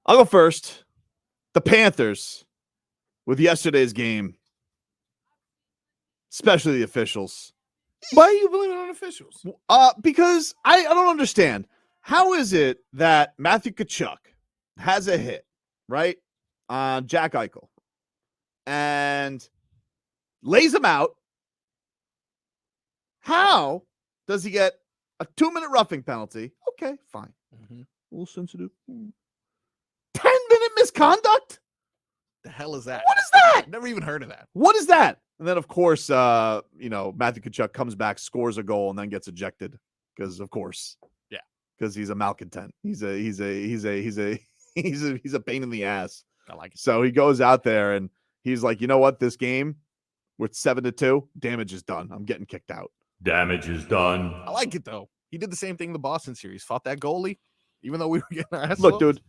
I'll go first. The Panthers with yesterday's game, especially the officials. Why are you blaming on officials? Because I don't understand. How is it that Matthew Tkachuk has a hit, right, on Jack Eichel and lays him out? How does he get a 2-minute roughing penalty? Okay, fine. Mm-hmm. A little sensitive. 10-minute misconduct? The hell is that? What is that? Never even heard of that. What is that? And then, of course, Matthew Tkachuk comes back, scores a goal, and then gets ejected because, of course, because he's a malcontent. He's a pain in the ass. I like it. So he goes out there and he's like, you know what? This game, we're 7-2. Damage is done. I'm getting kicked out. Damage is done. I like it though. He did the same thing in the Boston series. Fought that goalie, even though we were getting our ass. Look, whooped. dude,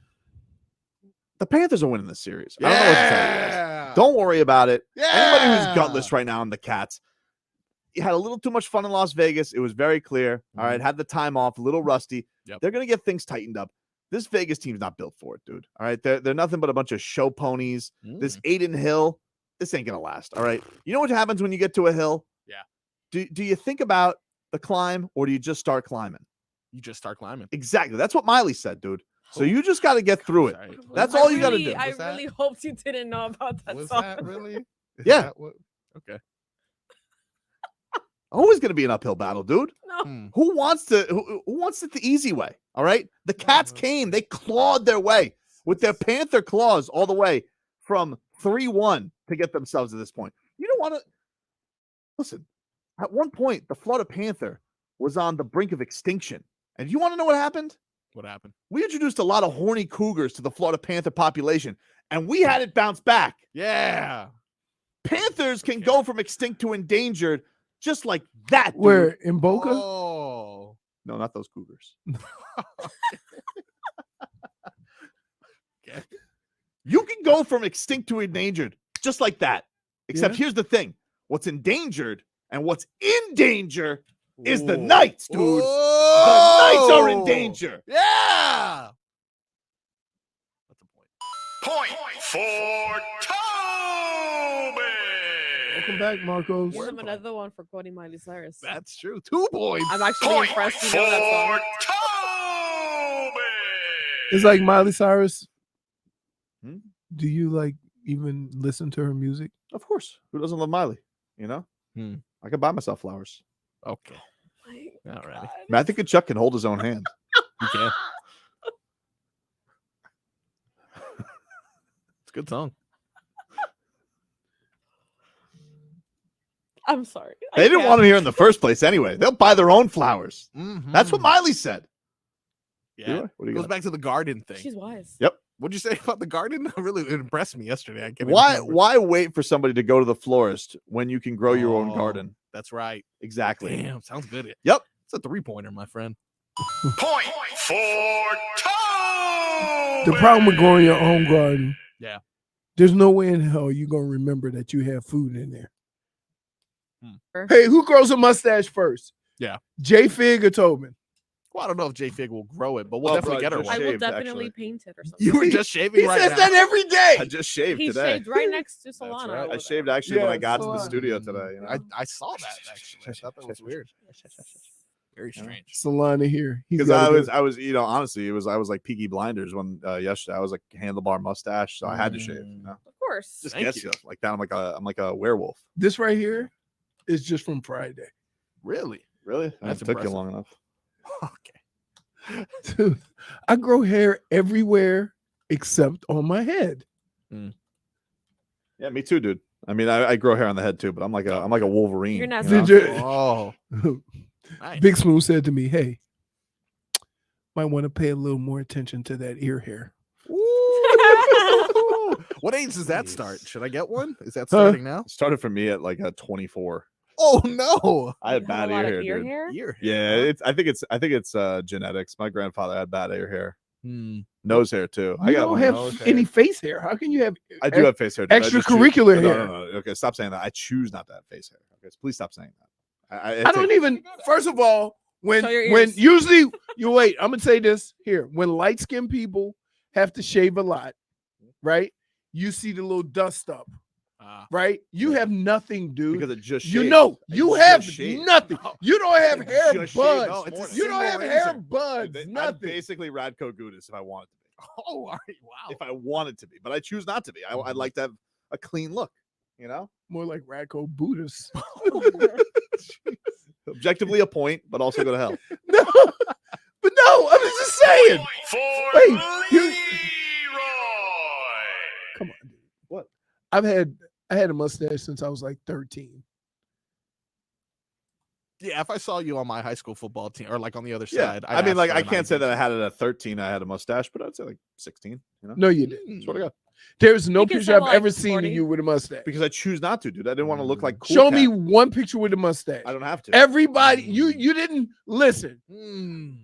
the Panthers are winning this series. I don't know what to tell you guys. Don't worry about it. Anybody who's gutless right now on the Cats, you had a little too much fun in Las Vegas. It was very clear. All right, had the time off, a little rusty. Yep. They're going to get things tightened up. This Vegas team's not built for it, dude. All right, they're nothing but a bunch of show ponies. This Aiden Hill, this ain't going to last. All right, you know what happens when you get to a hill? Yeah. Do you think about the climb or do you just start climbing? You just start climbing. Exactly. That's what Miley said, dude. So you just got to get through it. Sorry. That's all you got to do. I really hoped you didn't know about that Was song. that really? Is Yeah. that what? Okay. Always going to be an uphill battle, dude. No. Who wants it the easy way? All right. The Cats came. They clawed their way with their Panther claws all the way from 3-1 to get themselves to this point. You don't want to listen. At one point, the Florida Panther was on the brink of extinction. And you want to know what happened? What happened? We introduced a lot of horny cougars to the Florida Panther population, and we had it bounce back. Yeah. Panthers can go from extinct to endangered just like that. Dude. Where in Boca? Oh. No, not those cougars. Okay. You can go from extinct to endangered just like that. Except here's the thing. What's endangered and what's in danger is the Knights, dude. Whoa. The Knights are in danger. Yeah. That's a point. Point for Tobin. Welcome back, Marcos. Give him another one for quoting Miley Cyrus. That's true. 2 points. I'm actually Point impressed you for know that song. Tobin. It's like Miley Cyrus. Hmm? Do you like even listen to her music? Of course. Who doesn't love Miley? You know? Hmm. I could buy myself flowers. Okay. My All right. God. Matthew Tkachuk can hold his own hand. You can. It's a good song. I'm sorry. They didn't want him here in the first place anyway. They'll buy their own flowers. That's what Miley said. Yeah. What do you Goes got? back to the garden thing. She's wise. Yep. What'd you say about the garden? Really impressed me yesterday. I can't Why wait for somebody to go to the florist when you can grow your own Oh. garden? That's right. Exactly. Damn, sounds good. Yep. It's a 3-pointer, my friend. Point for Tobin. The problem with growing your own garden, Yeah. there's no way in hell you're gonna remember that you have food in there. Hmm. Hey, who grows a mustache first? Yeah. J Fig or Tobin? Well, I don't know if J Fig will grow it, but we'll Oh, definitely bro, get her just one. I will shaved, definitely actually. paint it or something. You were just shaving He right says now. that every day. I just shaved He today. shaved right next to Solana. right. over I there. shaved actually when I Yeah, got to the Solana. studio today. You know? I saw that actually. I thought that was weird. Very strange. Solana here. He's Because gotta I was, honestly, I was like Peaky Blinders when yesterday I was like handlebar mustache, so I had to shave. You know? Of course. Just Thank gets you. you like that. I'm like a werewolf. This right here is just from Friday. Really? Really? That's That took you impressive. long enough. Okay. Dude, I grow hair everywhere except on my head. Yeah, me too, dude. I mean, I grow hair on the head too, but I'm like a Wolverine. You're not you know? Did you- Oh, nice. Big Smooth said to me, "Hey, might want to pay a little more attention to that ear hair." Ooh. What age does that start? Should I get one? Is that starting now? It started for me at like 24. Oh no! I had You have bad a lot ear of hair, dude. hair? Ear hair, Yeah, huh? I think it's genetics. My grandfather had bad ear hair, Hmm. nose hair too. You I got don't one. have nose any hair. face hair. How can you have? I do have face hair. dude. I just choose- extracurricular No, hair. no. Okay, stop saying that. I choose not to have face hair. Okay, so please stop saying that. I don't even. First of all, when Show your when ears. usually you wait, I'm gonna say this here. When light skinned people have to shave a lot, right? You see the little dust up, right? You have nothing, dude. Because it just You shaved. know, It you just have shaved. nothing. No. You don't have It hair just shaved. buds. No, it's a You don't have single hair razor. buds. I'm Nothing. basically Radko Gudis if I wanted to be. Oh, all right. Wow. If I wanted to be, but I choose not to be. I'd like to have a clean look, you know? More like Radko Buddhist. Objectively a point, but also go to hell. No, but no, I was just saying. For Wait, you- Leroy. Come on, dude. What? I had a mustache since I was like 13. Yeah, if I saw you on my high school football team or like on the other Yeah. side, I mean, like, I an can't say ID. that I had it at 13. I had a mustache, but I'd say like 16, you know? No, you didn't. Swear to God. There's no You can picture say, I've like, ever seen 40. of you with a mustache. Because I choose not to, dude. I didn't want to look like cool Show me cat. one picture with a mustache. I don't have to. Everybody, you didn't listen. Mm.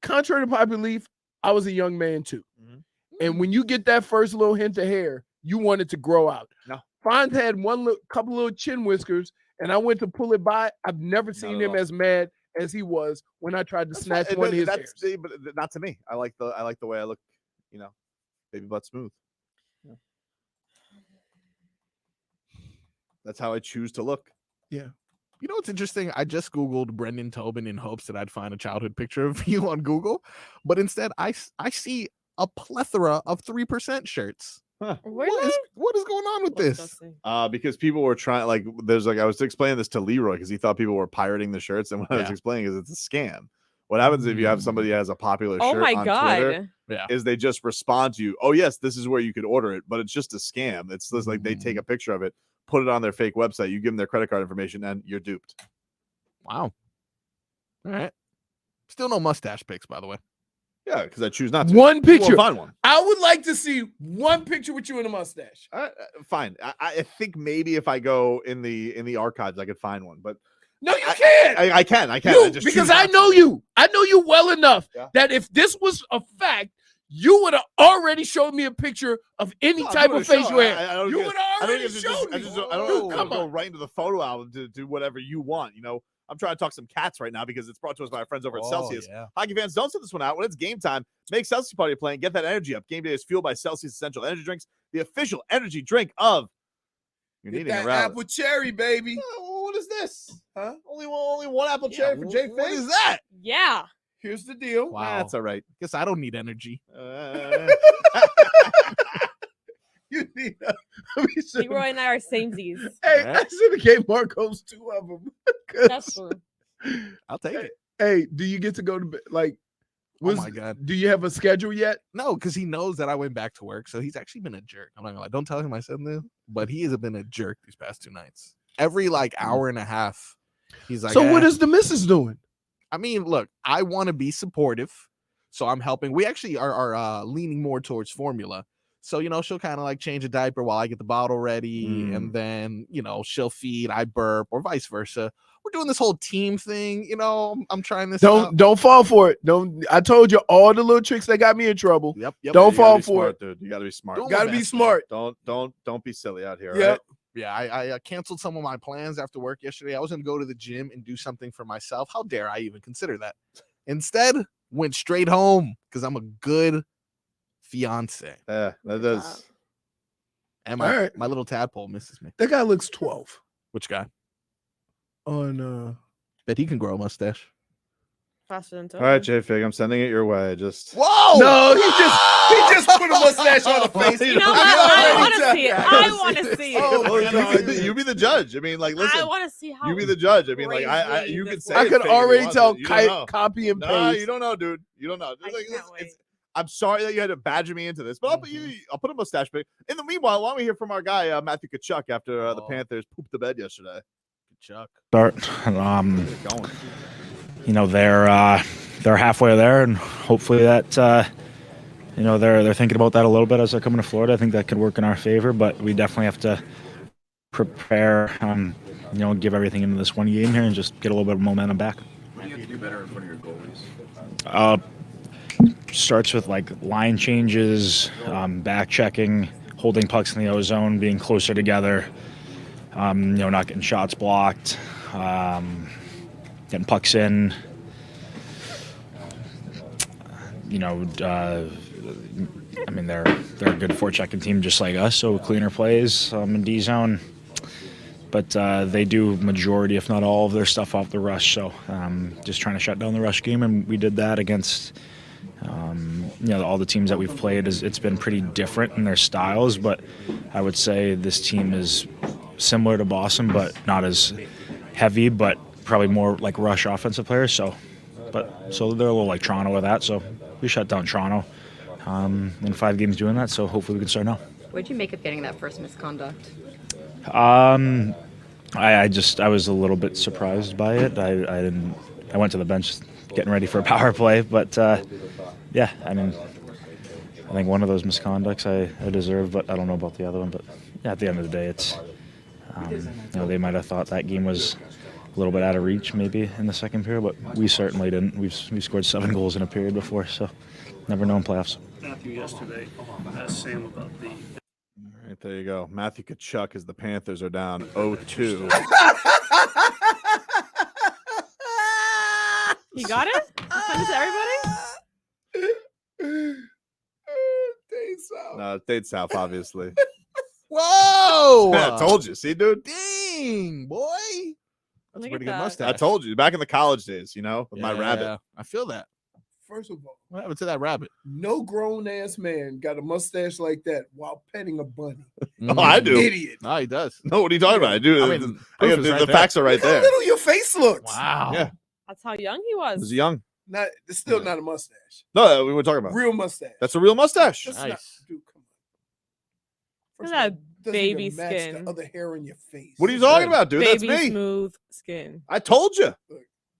Contrary to popular belief, I was a young man too. Mhm. And when you get that first little hint of hair, you want it to grow out. No. Fonz had couple little chin whiskers, and I went to pull it by. I've never seen at him all. as mad as he was when I tried to That's snatch fine. one of his That's hairs. but not to me. I like the way I look, you know, baby butt smooth. Yeah. That's how I choose to look. You know what's interesting? I just Googled Brendan Tobin in hopes that I'd find a childhood picture of you on Google, but instead I see a plethora of 3% shirts. Really? What is going on with What's this? disgusting. Because people were trying, like, there's like I was explaining this to Leroy because he thought people were pirating the shirts, and what I was Yeah. explaining is it's a scam. What happens if you have somebody that has a popular Oh shirt my on god. Twitter is they just respond to you, oh yes, this is where you could order it, but it's just a scam. It's just like they take a picture of it, put it on their fake website, you give them their credit card information, and you're duped. Wow. All right. Still no mustache pics, by the way. Yeah, because I choose not to. One You won't picture. find one. I would like to see one picture with you in a mustache. Fine. I think maybe if I go in the archives, I could find one, but No, you can't. I can. I You, just because choose I not know to. you. I know you well enough Yeah. that if this was a fact, you would have already showed me a picture of any No, I'm type doing of a show. face you had. I don't You get- would I have don't already get to showed me. I Dude, don't come go on. right into the photo album to do whatever you want. You know, I'm trying to talk some cats right now because it's brought to us by our friends over at Celsius. Yeah. Hockey fans, don't sit this one out. When it's game time, make Celsius Party playing. Get that energy up. Game day is fueled by Celsius Essential Energy Drinks, the official energy drink of. You're Get needing that a rally. apple cherry, baby. What is this? Huh? Only one apple Yeah, cherry for Jay what Fig? is that? Yeah. Here's the deal. Wow. That's all right. Guess I don't need energy. You need. Let me show you. Leroy and I are samesies. Hey, Right. I should have gave Marcos 2 of them. That's true. I'll take it. Hey, do you get to go to bed? Like, Oh my God. do you have a schedule yet? No, because he knows that I went back to work. So he's actually been a jerk. I'm not gonna lie. Don't tell him I said this, but he has been a jerk these past 2 nights. Every like hour and a half, he's like, So what "Eh." is the missus doing? I mean, look, I want to be supportive, so I'm helping. We actually are leaning more towards formula. So, you know, she'll kind of like change a diaper while I get the bottle ready, and then, you know, she'll feed, I burp, or vice versa. We're doing this whole team thing, you know. I'm trying this out. Don't fall for it. Don't. I told you all the little tricks that got me in trouble. Yep. Don't You gotta fall be for smart, it. dude. You gotta be smart. Don't Gotta be best, smart. Don't be silly out here. all Yep. right? Yeah, I canceled some of my plans after work yesterday. I was going to go to the gym and do something for myself. How dare I even consider that? Instead, went straight home because I'm a good fiance. Yeah, that does. And All my, right. my little tadpole misses me. That guy looks 12 Which guy? on. Bet he can grow a mustache. Faster than All right, Jay Fig, I'm sending it your way. Just Whoa! No, he just put a mustache on the face. You know what? I I want to already see it. tell- I want to see it. Oh, Well, God. you be the judge. I mean, like, I listen, want to see how. you be the judge. I mean, like, crazy you can this say. was. I it, could Fig, if you already want tell to. You don't know. copy and Nah, paste. you don't know, dude. You don't know. I Like, can't wait. I'm sorry that you had to badger me into this, but I'll put a mustache pic. In the meanwhile, why don't we hear from our guy Matthew Kachuk after the Oh. Panthers pooped the bed yesterday? Chuck. Start. Get it going. You know, they're halfway there, and hopefully that you know, they're thinking about that a little bit as they're coming to Florida. I think that could work in our favor, but we definitely have to prepare, you know, give everything into this one game here and just get a little bit of momentum back. What do you have to do better in front of your goalies? Starts with like line changes, back checking, holding pucks in the O zone, being closer together, you know, not getting shots blocked, getting pucks in, you know, I mean, they're a good forechecking team just like us, so cleaner plays in D zone. But they do majority, if not all, of their stuff off the rush. So just trying to shut down the rush game, and we did that against all the teams that we've played. It's been pretty different in their styles, but I would say this team is similar to Boston, but not as heavy, but probably more like rush offensive players. So they're a little like Toronto with that. So we shut down Toronto in 5 games doing that. So hopefully we can start now. What did you make of getting that first misconduct? I was a little bit surprised by it. I went to the bench getting ready for a power play, but yeah, I mean, I think one of those misconducts I deserve, but I don't know about the other one. But yeah, at the end of the day, it's they might have thought that game was a little bit out of reach maybe in the second period, but we certainly didn't. We've scored 7 goals in a period before, so never know in playoffs. Matthew yesterday asked Sam about the. All right, there you go. Matthew Tkachuk as the Panthers are down 0-2. You got it? Send it to everybody? No, Dade South, obviously. Whoa! I told you. See, dude? Dang, boy. That's Look a pretty at good that. mustache. I told you. Back in the college days, with my rabbit. Yeah, I feel that. First of all, What happened to that rabbit? no grown ass man got a mustache like that while petting a bunny. Oh, I do. Idiot. No, he does. No, what are you talking about? I do. I mean, I proof got is the right there. facts are right Look how there. little your face looks. Wow. Yeah. That's how young he He was. was young. Not, it's still not a mustache. No, we were talking about. Real mustache. That's a real mustache. That's Nice. not, dude, come on. Look First at of all, that doesn't even baby match skin. The other hair in your face. What are you talking about, dude? Baby That's me. smooth skin. I told you.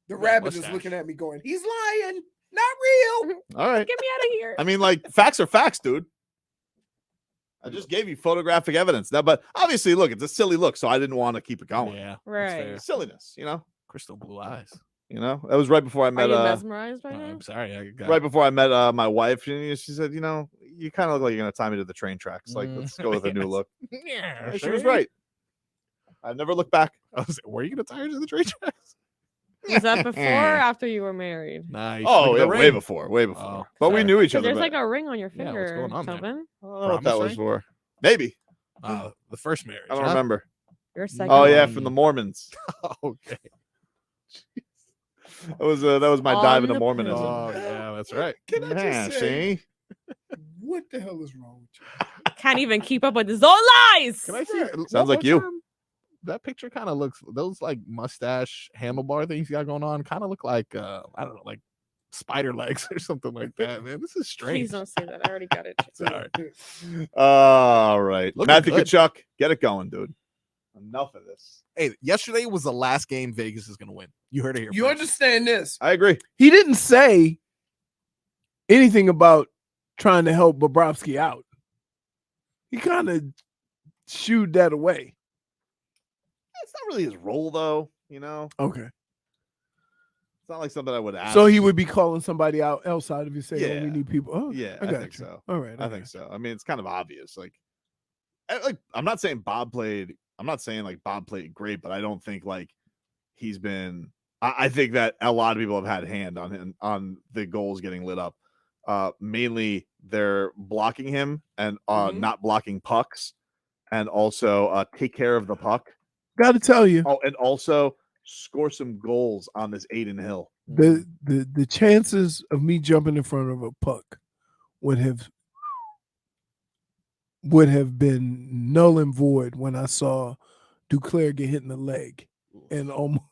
The rabbit is mustache. looking at me going, he's lying. Not real. All right. Get me out of here. I mean, like, facts are facts, dude. I just gave you photographic evidence. Now, but obviously, look, it's a silly look, so I didn't want to keep it going. Yeah. that's Right. fair. Silliness, Crystal blue eyes. That was right before I Are met you mesmerized right now? I'm sorry. I got right before I met my wife. She said, you kind of look like you're gonna tie me to the train tracks. Like, let's go with a new Yes. look. Yeah, And she was right. I never looked back. I was like, were you gonna tie her to the train tracks? Was that before or after you were married? Nice. Oh, Look yeah, at the way ring. before, way before. Oh, but we sorry. knew each Because other. there's but like a ring on your Yeah, what's finger, going on there? Tobin. I don't know what that promise was ring? for. Maybe. The first marriage. I don't huh? remember. Your second. Oh yeah, one. from the Mormons. Okay. That was my dive into On the Mormonism. Oh yeah, that's right. Can I Yeah, just say, see? what the hell is wrong with you? Can't even keep up with his own lies. Can I see? Right. one Sounds like more you. time? That picture kind of looks. Those like mustache handlebar things you got going on kind of look like I don't know, like spider legs or something like that. Man, this is Please strange. don't say that. I already got it. Sorry. All right. Looking Matthew good. Tkachuk, get it going, dude. Enough of this. Hey, yesterday was the last game Vegas is gonna win. You heard it here. You first. understand this? I agree. He didn't say anything about trying to help Bobrovsky out. He kind of shooed that away. It's not really his role, though. Okay. It's not like something I would ask. So he would be calling somebody out outside of you saying, Yeah. we need people. Oh, Yeah, I I got think you. so. All right. I think so. I mean, it's kind of obvious. Like I'm not saying Bob played. I'm not saying like Bob played great, but I don't think like he's been. I think that a lot of people have had hand on him on the goals getting lit up. Mainly they're blocking him and not blocking pucks, and also take care of the puck. Got to tell you, Oh, and also score some goals on this Aiden Hill. the chances of me jumping in front of a puck would have been null and void when I saw Duclair get hit in the leg, and almost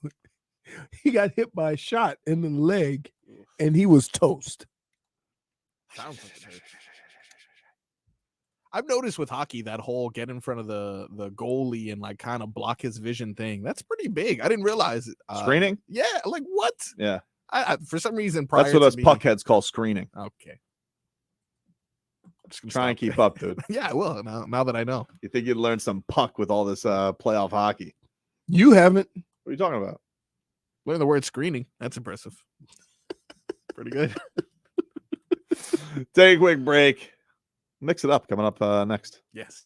he got hit by a shot in the leg, and he was toast. Sounds like it hurt. I've noticed with hockey that whole get in front of the goalie and like kind of block his vision thing. That's pretty big. I didn't realize it. Screening? Yeah, like what? Yeah. I for some reason prior That's what to us me- puckheads call screening. Okay. I'm just gonna Try and stop keep there. up, dude. Yeah, I will. Now that I know. You think you'd learn some puck with all this playoff hockey? You haven't. What are you talking about? Learn the word screening. That's impressive. Pretty good. Take a quick break. Mix it up coming up next. Yes.